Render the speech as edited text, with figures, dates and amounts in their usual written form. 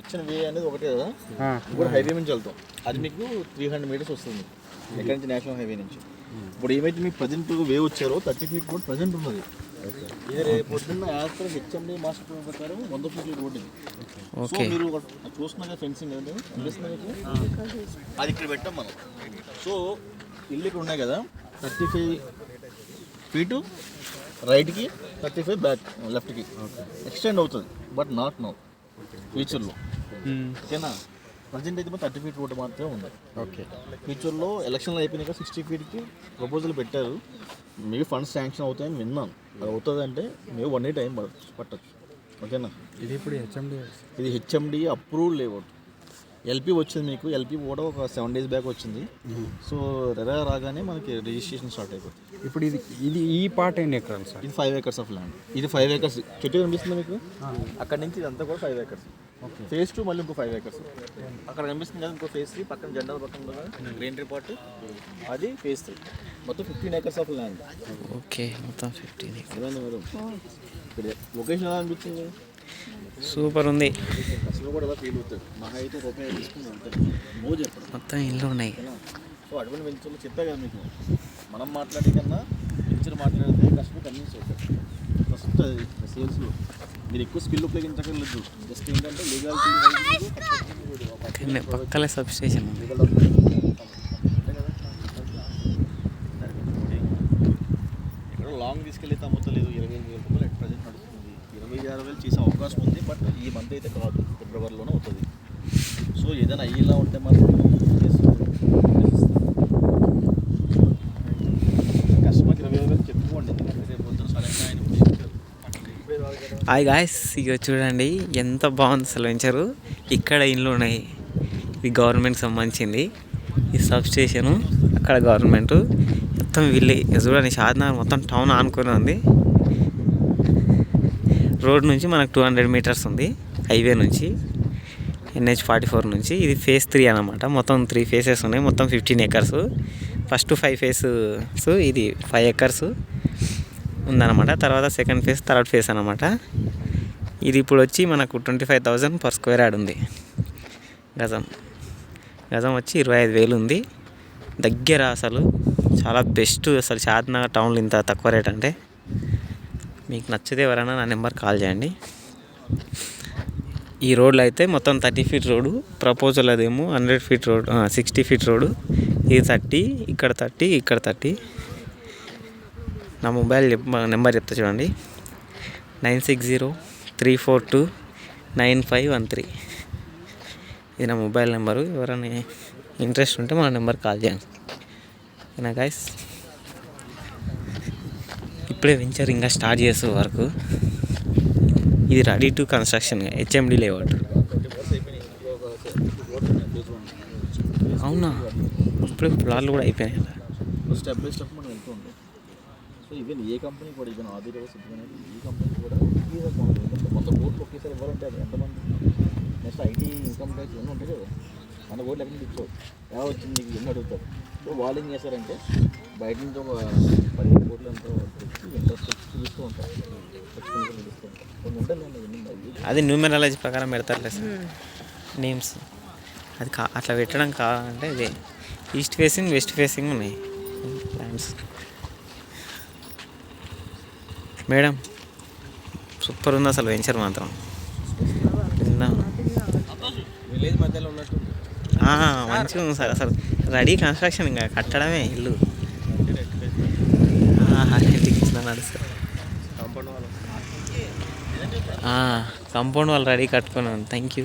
వచ్చిన వే అనేది ఒకటే కదా, ఇప్పుడు హైవే నుంచి వెళ్తాం. అది మీకు 300 మీటర్స్ వస్తుంది ఎక్కడి నుంచి, నేషనల్ హైవే నుంచి. ఇప్పుడు ఏమైతే మీకు ప్రజెంట్ వే వచ్చారో 30 ఫీట్ రోడ్ ప్రజెంట్ ఉన్నది. ఇది రేపు పొద్దున్న యాత్ర హెచ్ఎండి మాస్టర్ ప్రకారం 100 ఫీట్ రోడ్ ఇది. సో మీరు చూస్తున్నా ఫెన్సింగ్ అంటే అది ఇక్కడ పెట్టాం మనం. సో ఇల్లు ఇక్కడ ఉన్నాయి కదా, 35 ఫీటు రైట్కి, 35 బ్యాక్ లెఫ్ట్కి ఎక్స్టెండ్ అవుతుంది. బట్ నాట్ నౌ, ఫ్యూచర్లో. ఓకేనా? ప్రజెంట్ అయితే 30 ఫీట్ రోడ్ మాత్రమే ఉంది. ఓకే. ఫ్యూచర్లో ఎలక్షన్లు అయిపోయినాక 60 ఫీట్కి ప్రపోజల్ పెట్టారు. మీకు ఫండ్స్ శాంక్షన్ అవుతాయని విన్నాను. అది అవుతుంది అంటే మేము 1 year టైం పట్టచ్చు. ఓకేనా? ఇది ఇప్పుడు ఇది హెచ్ఎండి అప్రూవ్డ్ లేఅవుట్. ఎల్పీ వచ్చింది మీకు, ఎల్పీ కూడా ఒక 7 days బ్యాక్ వచ్చింది. సో రెరా రాగానే మనకి రిజిస్ట్రేషన్ స్టార్ట్ అయిపోతుంది. ఇప్పుడు ఇది ఈ పార్ట్ ఎన్ని ఎకరాలు సార్? ఇది 5 acres ఆఫ్ ల్యాండ్. ఇది 5 acres చెట్టు కనిపిస్తుంది మీకు, అక్కడ నుంచి ఇదంతా కూడా 5 acres. ఫేజ్ 2 మళ్ళీ ఇంకో 5 acres. అక్కడ కనిపిస్తుంది కదా ఇంకో ఫేజ్ 3 పక్కన జెండాల పక్కన గ్రీనరీ పార్ట్, అది ఫేజ్ 3. మొత్తం 15 acres ఆఫ్ ల్యాండ్. ఓకే, మొత్తం 15 acres. ఇక్కడ లొకేషన్ ఎలా అనిపించింది? సూపర్ ఉంది. అసలు కూడా ఎలా ఫీల్ అవుతుంది. మహా అయితే రూపాయలు తీసుకుని వెళ్తారు. మో చెప్పండి, మొత్తం ఇల్లు ఉన్నాయి. సో అటువంటి వెంచర్లు చెప్పా కదా మీకు, మనం మాట్లాడే కన్నా వెంచర్ మాట్లాడితే కష్టం కన్విన్స్ అవుతారు. ఫస్ట్ అది సేల్స్లో మీరు ఎక్కువ స్కిల్ ఉపయోగించగలదు. జస్ట్ ఏంటంటే లీగాలిటీ పక్కలే సబ్స్టేషన్ ఉంది. ఎక్కడో లాంగ్ తీసుకెళ్తే అమ్ముతా లేదు. 25,000 రూపాయలు అట్ ప్రజెంట్ నడుస్తుంది. 26,000 చేసే అవకాశం ఉంది. బట్ ఈ మంత్ అయితే కాదు, ఫిబ్రవరిలోనే అవుతుంది. సో ఏదైనా అయ్యేలా ఉంటే మాత్రం కస్టమర్కి 20,000 చెప్పుకోండి. రేపు పొద్దున సడన్గా ఆయన హాయ్ గాయ్స్, ఇక చూడండి ఎంత బాగుంది అసలు వెంచరు. ఇక్కడ ఇండ్లు ఉన్నాయి. ఇది గవర్నమెంట్కి సంబంధించింది. ఈ సబ్ స్టేషను అక్కడ గవర్నమెంట్ మొత్తం విలేజ్. చూడండి షాద్నగర్ మొత్తం టౌన్ ఆనుకొని ఉంది. రోడ్ నుంచి మనకు 200 meters ఉంది హైవే నుంచి, NH44 నుంచి. ఇది ఫేజ్ 3 అన్నమాట. మొత్తం 3 phases ఉన్నాయి. మొత్తం 15 acres. ఫస్ట్ 5 phases, ఇది 5 acres ఉందన్నమాట. తర్వాత సెకండ్ ఫేజ్, థర్డ్ ఫేజ్ అన్నమాట. ఇది ఇప్పుడు వచ్చి మనకు 25,000 per square yard ఉంది. గజం వచ్చి 25,000 ఉంది. దగ్గర అసలు చాలా బెస్ట్. అసలు షాద్నగర్ టౌన్లో ఇంత తక్కువ రేట్ అంటే. మీకు నచ్చితే ఎవరైనా నా నెంబర్ కాల్ చేయండి. ఈ రోడ్లో అయితే మొత్తం 30 feet రోడ్డు. ప్రపోజల్ అదేమో 100 feet రోడ్, 60 feet రోడ్డు. ఇది 30, ఇక్కడ 30, ఇక్కడ 30. నా మొబైల్ నెంబర్ చెప్తా చూడండి, 9603429513. ఇది నా మొబైల్ నెంబరు. ఎవరైనా ఇంట్రెస్ట్ ఉంటే మా నెంబర్ కాల్ చేయండి. ఓకేనా గైస్? ఇప్పుడే వెంచర్ ఇంకా స్టార్ట్ చేస్తారు వర్క్. ఇది ready to construction, HMD layout. అవునా? ఇప్పుడే ప్లాట్లు కూడా అయిపోయినాయి. స్టెప్ బై స్టెప్ మనం వెళ్తూ ఉంటాం. సో ఈవెన్ ఏ కంపెనీ కూడా, ఈవెన్ ఆదివాసి ఈ కంపెనీ కూడా మొత్తం కోట్లు ఒకేసారి ఇవ్వాలంటే అది ఎంతమంది? నెక్స్ట్ ఐటీ ఇన్కమ్ ట్యాక్స్ ఇవన్నీ ఉంటాయి కదా, మన కోట్లు ఎక్కడ ఇచ్చావు, ఎలా వచ్చింది నీకు ఎన్ని అడుగుతారు. సో వాళ్ళు ఏం చేస్తారంటే బయట నుంచి ఒక 15 కోట్లు ఎంతో ఇంట్రెస్ట్ తీస్తూ ఉంటారు. కొన్ని ఉంటాయి. అది న్యూమరాలజీ ప్రకారం పెడతారులే సార్ నేమ్స్. అది అట్లా పెట్టడం కావాలంటే ఇది ఈస్ట్ ఫేసింగ్, వెస్ట్ ఫేసింగ్ ఉన్నాయి ల్యాండ్స్. మేడం సూపర్ ఉంది అసలు వెంచర్ మాత్రం. విలేజ్ మధ్యలో ఉన్నట్టు మంచిగా ఉంది సార్. అసలు రెడీ కన్స్ట్రక్షన్, ఇంకా కట్టడమే ఇల్లు. నడుస్తారు కాంపౌండ్ వాళ్ళు రెడీ కట్టుకున్నాను. Thank you.